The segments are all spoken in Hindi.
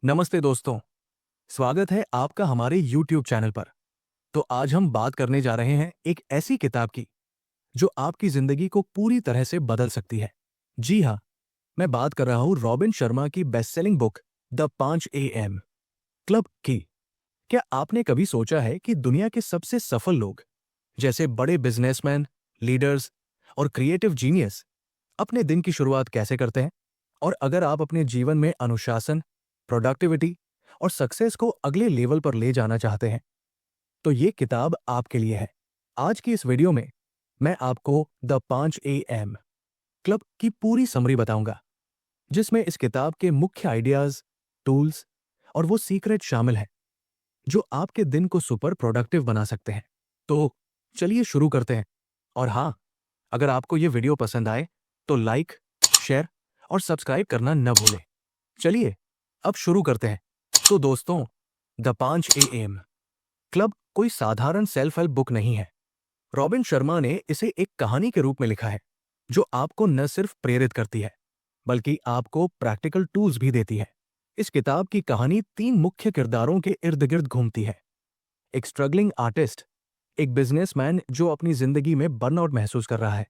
नमस्ते दोस्तों, स्वागत है आपका हमारे YouTube चैनल पर। तो आज हम बात करने जा रहे हैं एक ऐसी किताब की जो आपकी जिंदगी को पूरी तरह से बदल सकती है। जी हाँ, मैं बात कर रहा हूँ रॉबिन शर्मा की best selling book the 5 AM club की। क्या आपने कभी सोचा है कि दुनिया के सबसे सफल लोग जैसे बड़े बिजनेसमैन, लीडर्स और क्रिएटिव जीनियस अपने दिन की शुरुआत कैसे करते हैं? और अगर आप अपने जीवन में अनुशासन, प्रोडक्टिविटी और सक्सेस को अगले लेवल पर ले जाना चाहते हैं, तो ये किताब आपके लिए है। आज की इस वीडियो में मैं आपको द 5 AM क्लब की पूरी समरी बताऊंगा, जिसमें इस किताब के मुख्य आइडियाज, टूल्स और वो सीक्रेट शामिल हैं जो आपके दिन को सुपर प्रोडक्टिव बना सकते हैं। तो चलिए शुरू करते हैं। और हाँ, अगर आपको ये वीडियो पसंद आए तो लाइक, शेयर और सब्सक्राइब करना न भूलें। चलिए अब शुरू करते हैं। तो दोस्तों, द 5 AM क्लब कोई साधारण सेल्फ हेल्प बुक नहीं है। रॉबिन शर्मा ने इसे एक कहानी के रूप में लिखा है जो आपको न सिर्फ प्रेरित करती है बल्कि आपको प्रैक्टिकल टूल्स भी देती है। इस किताब की कहानी 3 मुख्य किरदारों के इर्द गिर्द घूमती है। एक स्ट्रगलिंग आर्टिस्ट, एक बिजनेसमैन जो अपनी जिंदगी में बर्नआउट महसूस कर रहा है,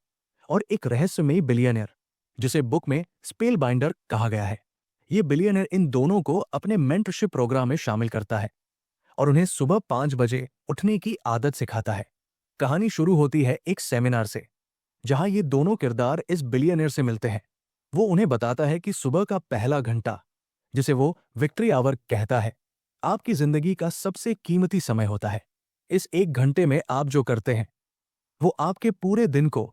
और एक रहस्यमयी बिलियनर जिसे बुक में स्पेल बाइंडर कहा गया है। ये बिलियनर इन दोनों को अपने मेंटरशिप प्रोग्राम में शामिल करता है और उन्हें सुबह 5 बजे उठने की आदत सिखाता है। कहानी शुरू होती है एक सेमिनार से, जहां ये दोनों किरदार इस बिलियनर से मिलते हैं। वो उन्हें बताता है कि सुबह का पहला घंटा, जिसे वो विक्ट्री आवर कहता है, आपकी जिंदगी का सबसे कीमती समय होता है। इस 1 घंटे में आप जो करते हैं वो आपके पूरे दिन को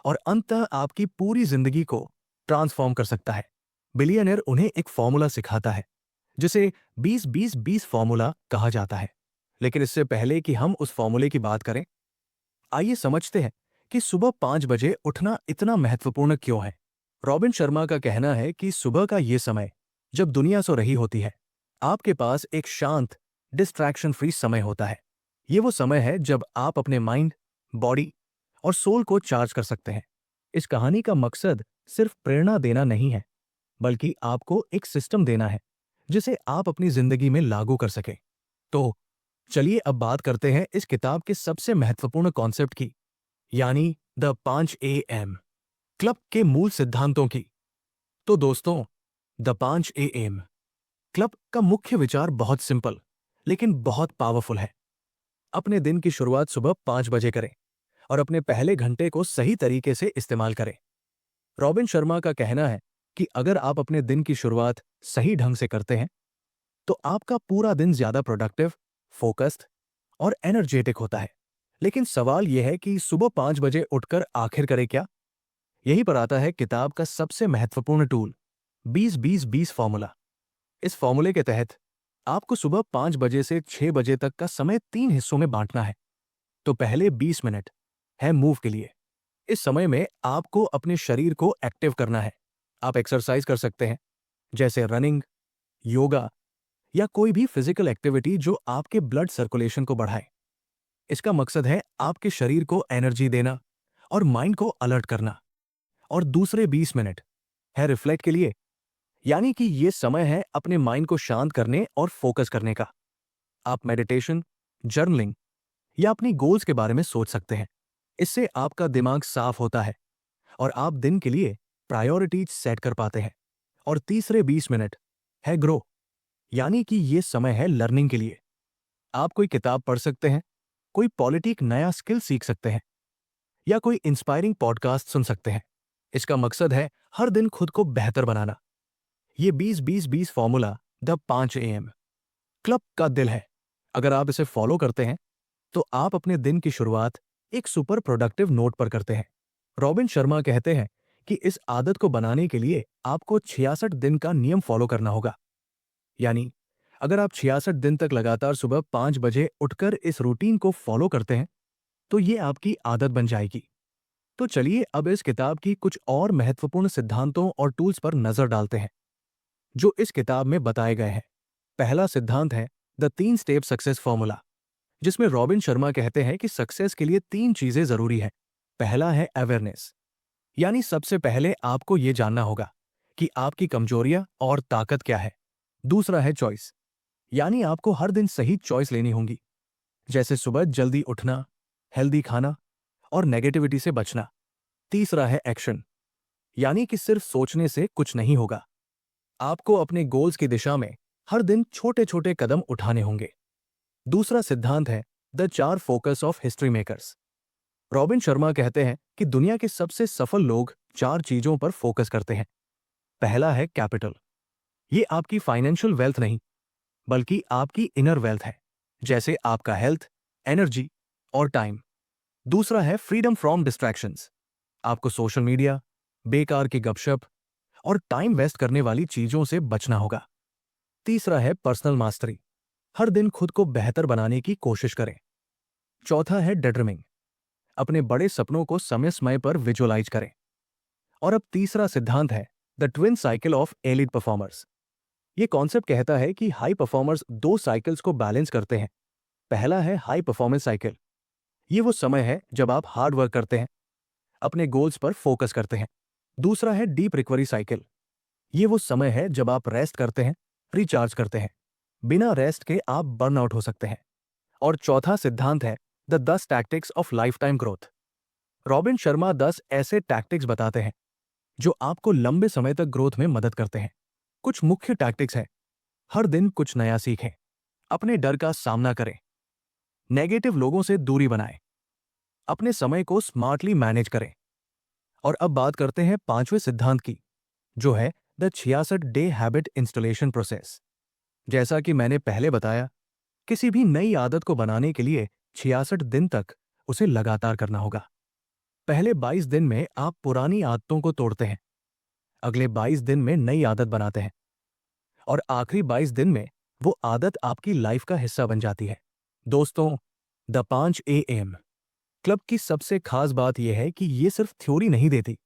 और अंततः आपकी पूरी जिंदगी को ट्रांसफॉर्म कर सकता है। बिलियनर उन्हें एक फॉर्मूला सिखाता है जिसे 20-20-20 फॉर्मूला कहा जाता है। लेकिन इससे पहले कि हम उस फॉर्मूले की बात करें, आइए समझते हैं कि सुबह 5 बजे उठना इतना महत्वपूर्ण क्यों है। रॉबिन शर्मा का कहना है कि सुबह का ये समय, जब दुनिया सो रही होती है, आपके पास एक शांत, डिस्ट्रैक्शन फ्री समय होता है। ये वो समय है जब आप अपने माइंड, बॉडी और सोल को चार्ज कर सकते हैं। इस कहानी का मकसद सिर्फ प्रेरणा देना नहीं है, बल्कि आपको एक सिस्टम देना है जिसे आप अपनी जिंदगी में लागू कर सकें। तो चलिए अब बात करते हैं इस किताब के सबसे महत्वपूर्ण कॉन्सेप्ट की, यानी द 5 AM क्लब के मूल सिद्धांतों की। तो दोस्तों, द 5 AM क्लब का मुख्य विचार बहुत सिंपल लेकिन बहुत पावरफुल है। अपने दिन की शुरुआत सुबह 5 बजे करें और अपने पहले घंटे को सही तरीके से इस्तेमाल करें। रॉबिन शर्मा का कहना है कि अगर आप अपने दिन की शुरुआत सही ढंग से करते हैं तो आपका पूरा दिन ज्यादा प्रोडक्टिव, फोकस्ड और एनर्जेटिक होता है। लेकिन सवाल यह है कि सुबह 5 बजे उठकर आखिर करें क्या? यहीं पर आता है किताब का सबसे महत्वपूर्ण टूल, 20-20-20 फॉर्मूला। इस फॉर्मूले के तहत आपको सुबह 5 बजे से 6 बजे तक का समय 3 हिस्सों में बांटना है। तो पहले 20 मिनट है मूव के लिए। इस समय में आपको अपने शरीर को एक्टिव करना है। आप एक्सरसाइज कर सकते हैं, जैसे रनिंग, योगा या कोई भी फिजिकल एक्टिविटी जो आपके ब्लड सर्कुलेशन को बढ़ाए। इसका मकसद है आपके शरीर को एनर्जी देना और माइंड को अलर्ट करना। और दूसरे 20 मिनट है रिफ्लेक्ट के लिए, यानी कि ये समय है अपने माइंड को शांत करने और फोकस करने का। आप मेडिटेशन, जर्नलिंग या अपनी गोल्स के बारे में सोच सकते हैं। इससे आपका दिमाग साफ होता है और आप दिन के लिए प्रायोरिटीज सेट कर पाते हैं। और तीसरे 20 मिनट है ग्रो, यानी कि ये समय है लर्निंग के लिए। आप कोई किताब पढ़ सकते हैं, कोई पॉलिटिक नया स्किल सीख सकते हैं या कोई इंस्पायरिंग पॉडकास्ट सुन सकते हैं। इसका मकसद है हर दिन खुद को बेहतर बनाना। ये 20-20-20 फॉर्मूला द 5 AM क्लब का दिल है। अगर आप इसे फॉलो करते हैं तो आप अपने दिन की शुरुआत एक सुपर प्रोडक्टिव नोट पर करते हैं। रॉबिन शर्मा कहते हैं कि इस आदत को बनाने के लिए आपको 66 दिन का नियम फॉलो करना होगा। यानी अगर आप 66 दिन तक लगातार सुबह 5 बजे उठकर इस रूटीन को फॉलो करते हैं तो ये आपकी आदत बन जाएगी। तो चलिए अब इस किताब की कुछ और महत्वपूर्ण सिद्धांतों और टूल्स पर नजर डालते हैं जो इस किताब में बताए गए हैं। पहला सिद्धांत है द 3 स्टेप सक्सेस फॉर्मूला, जिसमें रॉबिन शर्मा कहते हैं कि सक्सेस के लिए 3 चीजें जरूरी है। पहला है अवेयरनेस, यानी सबसे पहले आपको यह जानना होगा कि आपकी कमजोरियां और ताकत क्या है। दूसरा है चॉइस, यानी आपको हर दिन सही चॉइस लेनी होंगी, जैसे सुबह जल्दी उठना, हेल्दी खाना और नेगेटिविटी से बचना। तीसरा है एक्शन, यानी कि सिर्फ सोचने से कुछ नहीं होगा, आपको अपने गोल्स की दिशा में हर दिन छोटे छोटे कदम उठाने होंगे। दूसरा सिद्धांत है the 4 focus of history makers. Robin Sharma कहते हैं कि दुनिया के सबसे सफल लोग 4 चीजों पर फोकस करते हैं। पहला है कैपिटल, ये आपकी फाइनेंशियल वेल्थ नहीं, बल्कि आपकी इनर वेल्थ है, जैसे आपका हेल्थ, एनर्जी और टाइम। दूसरा है फ्रीडम फ्रॉम डिस्ट्रैक्शंस, आपको सोशल मीडिया, बेकार की गपशप और टाइम वेस्ट करने वाली चीजों से बचना होगा। तीसरा है पर्सनल मास्टरी, हर दिन खुद को बेहतर बनाने की कोशिश करें। चौथा है डेड्रीमिंग, अपने बड़े सपनों को समय समय पर विजुअलाइज करें। और अब तीसरा सिद्धांत है the twin cycle of elite performers. ये कॉन्सेप्ट कहता है कि हाई परफॉर्मर्स 2 साइकिल्स को बैलेंस करते हैं। पहला है हाई परफॉर्मेंस साइकिल, ये वो समय है जब आप हार्ड वर्क करते हैं, अपने गोल्स पर फोकस करते हैं। दूसरा है डीप रिकवरी साइकिल, ये वो समय है जब आप रेस्ट करते हैं, रिचार्ज करते हैं। बिना रेस्ट के आप बर्नआउट हो सकते हैं। और चौथा सिद्धांत है the 10 tactics of life time growth. Robin Sharma 10 ऐसे टैक्टिक्स बताते हैं जो आपको लंबे समय तक ग्रोथ में मदद करते हैं। कुछ मुख्य टैक्टिक्स हैं, हर दिन कुछ नया सीखें, अपने डर का सामना करें, नेगेटिव लोगों से दूरी बनाएं, अपने समय को स्मार्टली मैनेज करें। और अब बात करते हैं 5वें सिद्धांत की, जो है the 66 day habit installation process. जैसा कि मैंने पहले बताया, किसी भी नई आदत को बनाने के लिए 66 दिन तक उसे लगातार करना होगा। पहले 22 दिन में आप पुरानी आदतों को तोड़ते हैं, अगले 22 दिन में नई आदत बनाते हैं और आखिरी 22 दिन में वो आदत आपकी लाइफ का हिस्सा बन जाती है। दोस्तों, द 5 AM क्लब की सबसे खास बात यह है कि ये सिर्फ थ्योरी नहीं देती,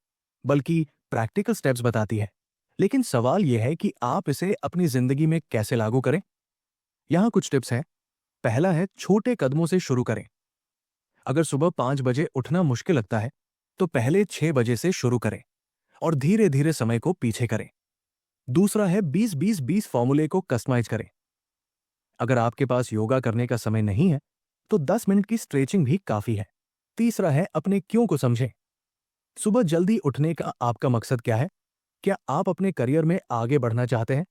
बल्कि प्रैक्टिकल स्टेप्स बताती है। लेकिन सवाल यह है कि आप इसे अपनी जिंदगी में कैसे लागू करें। यहाँ कुछ टिप्स हैं। पहला है छोटे कदमों से शुरू करें। अगर सुबह 5 बजे उठना मुश्किल लगता है, तो पहले 6 बजे से शुरू करें और धीरे धीरे समय को पीछे करें। दूसरा है 20-20-20 फॉर्मूले को कस्टमाइज करें। अगर आपके पास योगा करने का समय नहीं है, तो 10 मिनट की स्ट्रेचिंग भी काफी है। तीसरा है अपने क्यों को समझें। सुबह जल्दी उठने का आपका मकसद क्या है? क्या आप अपने करियर में आगे बढ़ना चाहते हैं,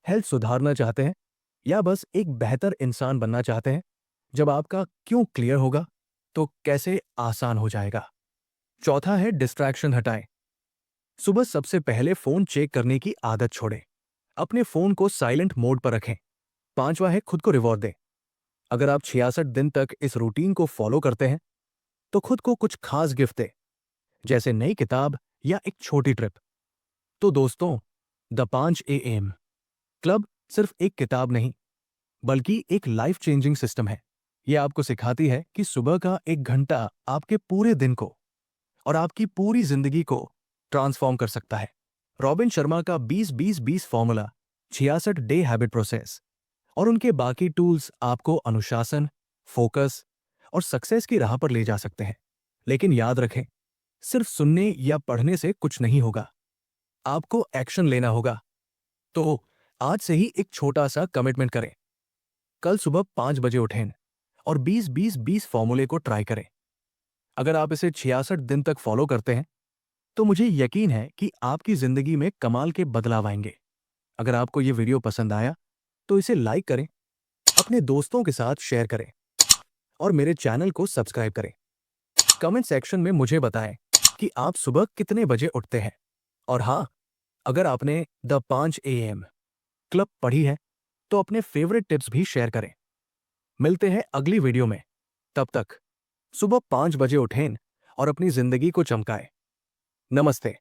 हेल्थ सुधारना चाहते हैं, या बस एक बेहतर इंसान बनना चाहते हैं? जब आपका क्यों क्लियर होगा, तो कैसे आसान हो जाएगा। चौथा है डिस्ट्रैक्शन हटाएं। सुबह सबसे पहले फोन चेक करने की आदत छोड़ें, अपने फोन को साइलेंट मोड पर रखें। पांचवा है खुद को रिवॉर्ड दें। अगर आप 66 दिन तक इस रूटीन को फॉलो करते हैं, तो खुद को कुछ खास गिफ्ट दें, जैसे नई किताब या एक छोटी ट्रिप। तो दोस्तों, द 5 AM क्लब सिर्फ एक किताब नहीं, बल्कि एक लाइफ चेंजिंग सिस्टम है। यह आपको सिखाती है कि सुबह का 1 घंटा आपके पूरे दिन को और आपकी पूरी जिंदगी को ट्रांसफॉर्म कर सकता है। रॉबिन शर्मा का 20-20-20 फॉर्मूला, 66 डे हैबिट प्रोसेस और उनके बाकी टूल्स आपको अनुशासन, फोकस और सक्सेस की राह पर ले जा सकते हैं। लेकिन याद रखें, सिर्फ सुनने या पढ़ने से कुछ नहीं होगा, आपको एक्शन लेना होगा। तो आज से ही एक छोटा सा कमिटमेंट करें। कल सुबह 5 बजे उठें और 20-20-20 फॉर्मूले को ट्राई करें। अगर आप इसे 66 दिन तक फॉलो करते हैं, तो मुझे यकीन है कि आपकी जिंदगी में कमाल के बदलाव आएंगे। अगर आपको ये वीडियो पसंद आया, तो इसे लाइक करें, अपने दोस्तों के साथ शेयर करें और मेरे चैनल को सब्सक्राइब करें। कमेंट सेक्शन में मुझे बताएं कि आप सुबह कितने बजे उठते हैं। और हाँ, अगर आपने द 5 AM क्लब पढ़ी है, तो अपने फेवरेट टिप्स भी शेयर करें। मिलते हैं अगली वीडियो में। तब तक सुबह 5 बजे उठें और अपनी जिंदगी को चमकाएं। नमस्ते।